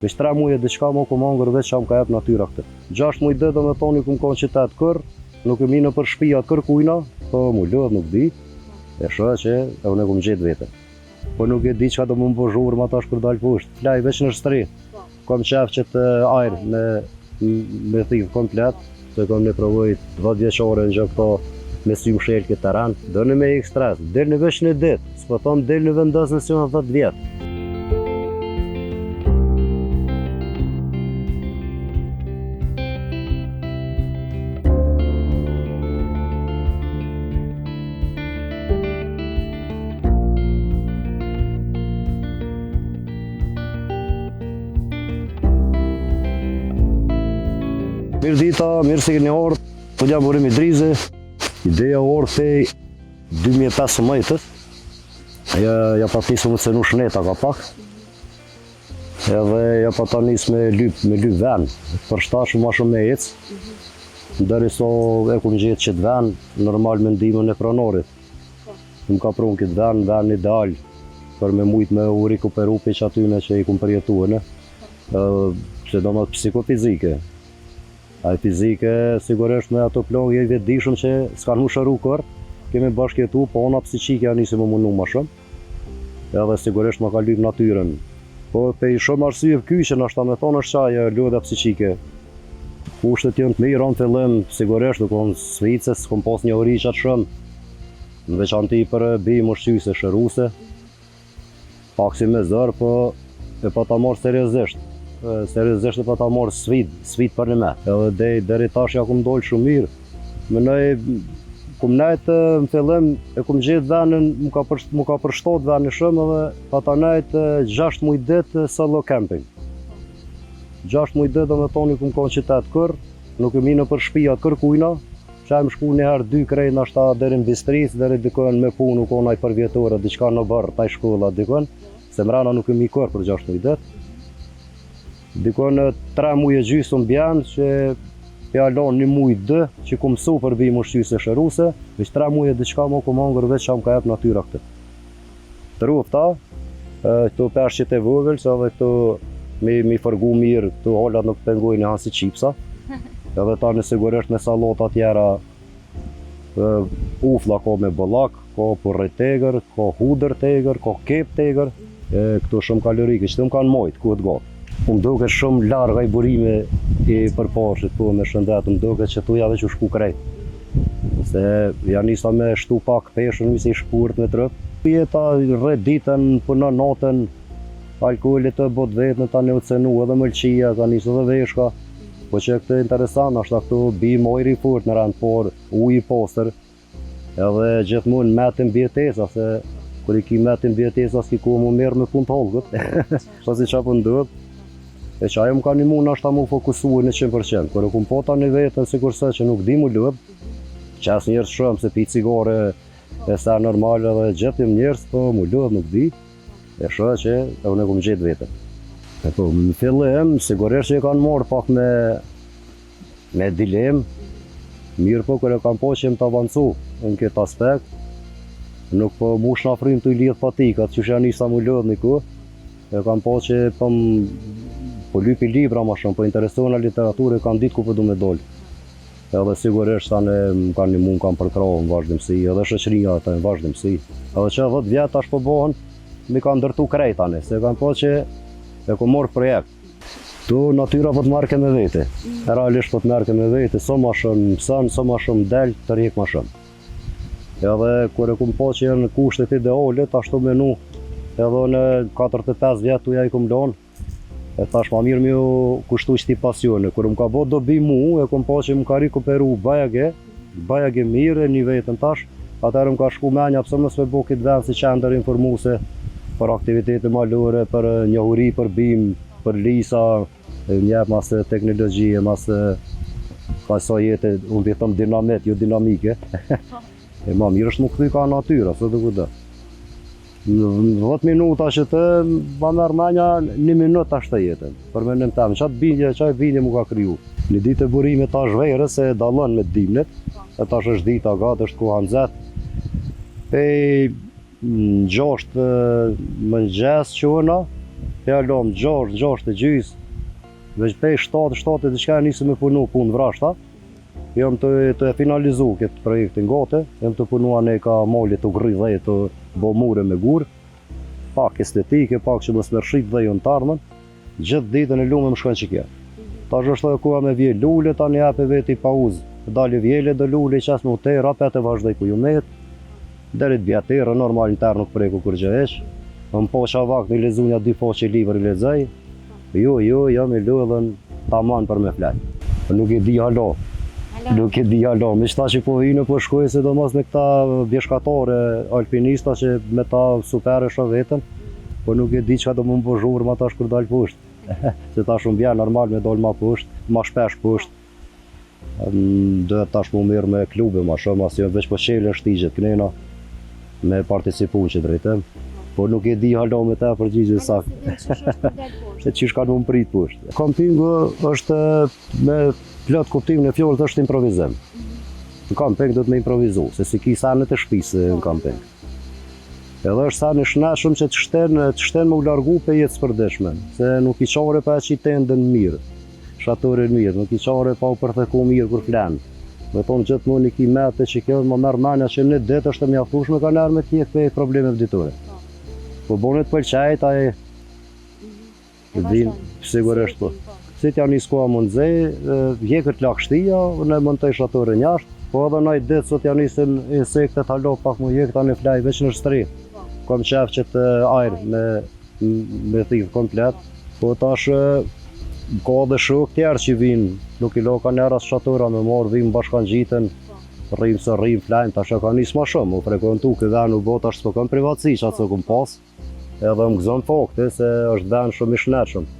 Veç 3 muaj e diçka më ku mangër veç çam ka jep natyra këtë. 6 muaj dhe me thoni ku më kanë qytet kër, nuk e minë për shtëpia kërkujna, po mu lodh nuk di. E shoh që unë kum gjet vete. Po nuk e di çka do më bëjur më tash kur dal poshtë. Flaj veç në shtri. Kam qef që të ajr me thikë komplet, se kam në provoj 10 vjeçore në gjë këto me sy mshelë këtë terren. Do në me ekstra, del në veç në ditë, s'po thon del në vendos në 10 vjet. Mirë dita, mirë se keni ardhur. Po jam Burim Idrizi. Ideja orë te 2015. Ja pa nisur se nuk shneta ka pak. Edhe ja pa ta nis me lyp vend. Për shtash më shumë me ec. Derisa e kum gjetë që të vend, normal me ndihmën e pronorit. Më ka prunë këtë vend ideal për me mujt me u rikuperu për që atyne që i kum përjetuene. Se do më psikofizike. A fizike, sigurisht me ato plagë i vetëdijshëm që s'kan mu shëru kërë, kemi bashkjetu, po ona psiqike ja nisi më mundu ma shumë. Edhe sigurisht më ka lyp natyren. Po pe i shumë arsye kyqe nashta me thonë është qaj lodha psiqike. Kushtet janë të mira në fillim, sigurisht nuk on svice, s'kom pas një ori qatë shumë. Në veçanti për bi ushqyse shëruse. Pak si me zërë, po e pa ta marrë seriozisht. Seriozisht e pa ta marrë sfit për në me. Edhe deri tash ja kum dollë shumë mirë. Mënoj, kum nejtë në fillim, e kum gjetë venin, mu ka përshtot venin shumë edhe pa ta nejtë 6 muaj ditë solo camping. 6 muaj ditë dhe me toni kum ka qytet kër, nuk e minë për shtëpia kërkujna, që e më shku njëherë 2 krejt ashta deri në Bistris, deri dikon me punë, nuk onaj për vjetore, diçka në bërë, taj shkolla dikon, se mrena nuk e mi kër për 6 muaj ditë. Dikon 3 muaj e gjysmë bjanë që ja lanë 1 muaj 2 që ku mësu për bimë ushqyse shëruse, veç 3 muaj e diçka më ku mangër veç që ka jep natyra këtë. Të rufta, këto peshqit e vogël, se edhe këto mi fërgu mirë, këto halat nuk pengojnë janë si qipsa. Edhe ta në sigurisht me salata tjera, ufla ka me bollak, ka porrë tegër, ka hudër tegër, ka kep tegër, këto shumë kalorike, që të më kanë majtë, ku e të gatë. Më duket shumë larga i burime i përpashit, po me shëndet, më duket që tuja veç u shku krejt. Se ja nisa me shtu pak peshën, nisi i shkurt me trëp. Jeta rrët ditën, punon natën, alkoholit të bot vetë, në ta ne ucenu edhe mëlqia, ka nisë edhe veshka. Po që këtë interesant, ashta këtu bi mojri furt në rend, por uj i postër. Edhe gjithmonë metin bjetesa, se kër i ki metin bjetesa, s'ki ku mu merë me pun të holgët. Pasi qa për ndëp. E që ajo më ka një mund ashta mu fokusu në 100%. Kër e kum pota një vetën, si kurse që nuk di mu lëb, qes njerës shumë se pi cigare e sa normal edhe gjetim njerës, po mu lëb nuk di, e shë që e unë e kum gjetë vetën. E po, në fillim, sigurisht që e kanë marrë pak me dilem, mirë po kër e kanë po që jem të avancu në këtë aspekt, nuk po mu shnafrim të i lidhë patikat, që shë nisa mu lëb një ku, e kanë po që po lypi libra ma shumë, po interesohen në literaturë, kanë ditë ku po du me dollë. Edhe sigurisht tani më kanë një mund kanë përkrahë në vazhdimësi, edhe shoqëria ata në vazhdimësi. Edhe që 10 vjet tash po bëhen, mi kanë ndërtu krejt tani, se kanë po që e ku morë projekt. Tu natyra po të marrë me vete, realisht po të marrë me vete, so ma shumë mësën, so ma shumë del, të rjek ma shumë. Edhe kur e kum po që janë kushtet idealit, ashtu menu, edhe në 4-5 vjet tuja i kum lanë, e thash ma mirë mi u kushtu qëti pasione. Kër më ka bo dobi mu, e kom pa që më ka rikuperu bajage mirë, një vetën tash, atërë më ka shku menja pëse mësë me bo këtë vend si qender informuse për aktivitete malore, për njohuri, për bim, për lisa, njep masë teknologjie, masë sa jetë, unë vjetëm dinamit, jo dinamike. E ma mirë është më këthy ka natyra, së dhe këtë. 10 minuta që të ma merë menja 1 minuta ashtë të jetën, për menim temë, qaj bindje mu ka kryu. Një ditë e burime tash verës e dalën me dimnit, e tash është dita gatë, është ku hanzet. Pe 6 mëngjes qona, Ja lom 6 të gjys, veç pej 7 diçka nisëm me punu punë vrashta. Jam të e finalizu këtë projektin gote, jam të punua ne ka mali të gri dhe të bo mure me gur, pak estetike, pak që mos me rshit dhe jo në tarmën, gjithë ditën e lume më shkojnë që kje. Tash është edhe kuha me vje lule, ta një hape veti pauzë, dali vjele dhe lule, qas me uter, apet e vazhdoj ku ju met, derit bjaterë, normal në terë nuk preku kur gjë eq, më po qa vakt një lezunja 2 foqe livër i lezaj, jam i lullën taman për me flaj. Nuk e di halo. Nuk e di halo, me qëta që po vinë po shkoj se do mos me këta bjeshkatore, alpinista që me ta super e shë vetën, po nuk e di që do më më bëzhurë ma tash kur dalë poshtë. Se ta shumë bjerë normal me dalë ma poshtë, ma shpesh poshtë. Dhe tash më mirë me klube ma shumë, asë jo veç po qelën shtigjet kënena me participu që drejtem. Po nuk e di halo me ta përgjigje saktë. Se qish ka në më prit poshtë. Kampingu është me plot kuptimin e fjalës është improvizim. Në kamping do të me improvizu, se si ki sanet e shtëpisë në kamping. Edhe është sa në shnashëm që të shten me u largu për jetë s'përdeshme, se nuk i qare pa që i tendën mirë, shatore mirë, nuk i qare pa u përtheku mirë kur flenë. Me tonë gjithë më një ki mete që kjo më merë manja që në det është të mjaftushme ka nërë me tjekë për probleme vditore. Po bonet pëlqajt, a e din, sigurisht po. Si t'ja një skoa më nëzej, vjekët lakështia, në mëntej shatore njashtë, po edhe nëjtë ditë sot ja njësën insektet halo pak më vjekët anë e flaj veç në shtri. Kom qef që të ajrë me thivë komplet, po tash ka edhe shok tjerë që vinë, nuk i loka njeras shatora me marë, vinë bashkan gjitën, rrimë se rrimë flajnë, tash e ka njësë ma shumë, u frekontu këtë venë u botë ashtë s'po kam privatësi që atë së kom pas, edhe më gëzon fakti se është venë shumë i shnetshëm.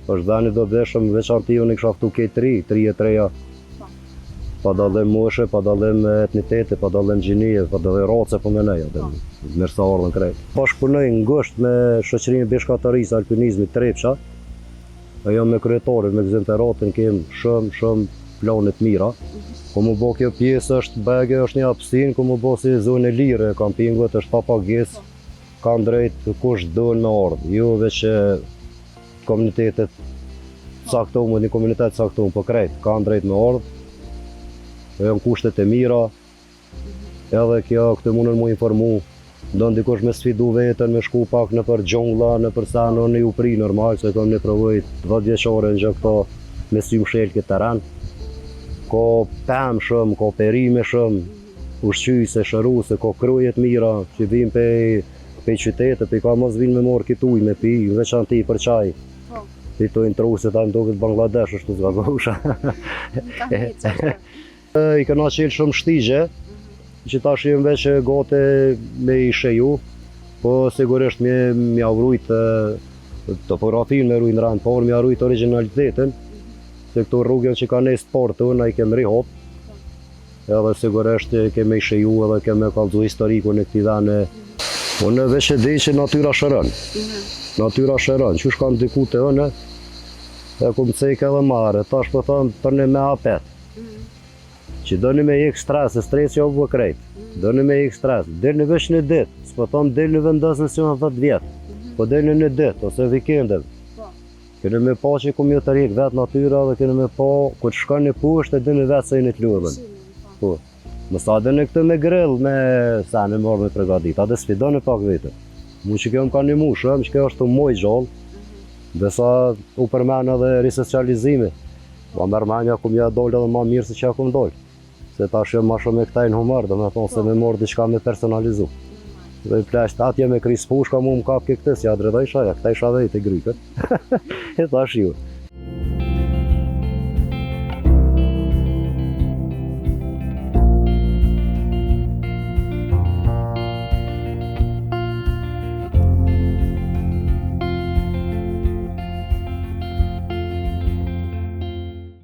është veni do beshëm veçanti unë i kësha ftu kej 3 pa dallim moshe, pa dallim etnitete, pa dallim gjinije, pa dallim race po me neja, mërsa ardhën krejt. Po shpunoj ngusht me shoqërinë e bishkatarisë alpinizmit Trepsha, ajo me kryetarin, me gëzimteratin kem shumë planet mira. Ku mu bo kjo pjesë është bege, është një hapësinë, ku mu bo si zonë e lire e kampingut, është pa pagesë, kanë drejt kush dojnë me ardhë, jo veç komunitetet caktuar, një komunitet caktuar, po krejt, kanë drejt me ardhë, janë kushtet e mira, edhe kjo këtë mundën mu informu, do ndikosh me sfidu vetën, me shku pak në për gjongla, në për sano, në upri normal, se kam një provojt 10 vjeqare në gjë këto me sy mshel këtë teren, ka pëm shumë, ka perime shumë, ushqyse, shëruse, ka krojet mira, që vim pe qytete, pe ka mos vinë me morë këtu me pi, veçanti për qaj. Ti to intruse ta në duket Bangladesh është të zgagosha. I këna qelë shumë shtigje, që tash jem veç gate me i sheju, po sigurisht mi avrujt topografin me rujnë rënd, por mi avrujt originalitetin, se këto rrugën që ka nesë parë të unë, a i kem rihop, edhe sigurisht kem i sheju edhe kem e kalzu historiku në këti dhene. Unë veç e di që natyra shërën. Natyra shërën, që shkanë diku të unë, e ku më cejke edhe mare, tash po thëmë për një me hapet. Që do një me jek stres, e stres jo bë krejt. Do një me jek stres, del një veç një dit, s'po thëmë del një vendës në si në 10 vjetë, po del një dit, ose vikendet. Kënë me po që ku mjë të rjek vetë natyra dhe kënë me po, ku të shkanë një pushtë e dhe një vetë se i një të lurën. Po, mësa dhe në këtë me grill, me sa në morë me pregadit, a dhe sfido në pak vete. Mu që kjo më ka një mushë, që kjo është të moj gjallë, dhe sa u përmenë edhe risocializimi. Ma mërmenja ku mja dollë edhe ma mirë se që ja ku më dollë. Se ta shumë ma shumë e këta në humër, dhe me thonë se me morë diçka me personalizu. Dhe i plesht atje me kris pushka mu më kapke këtës, ja dredha isha, ja këta isha dhe i të grykët. E ta shiu.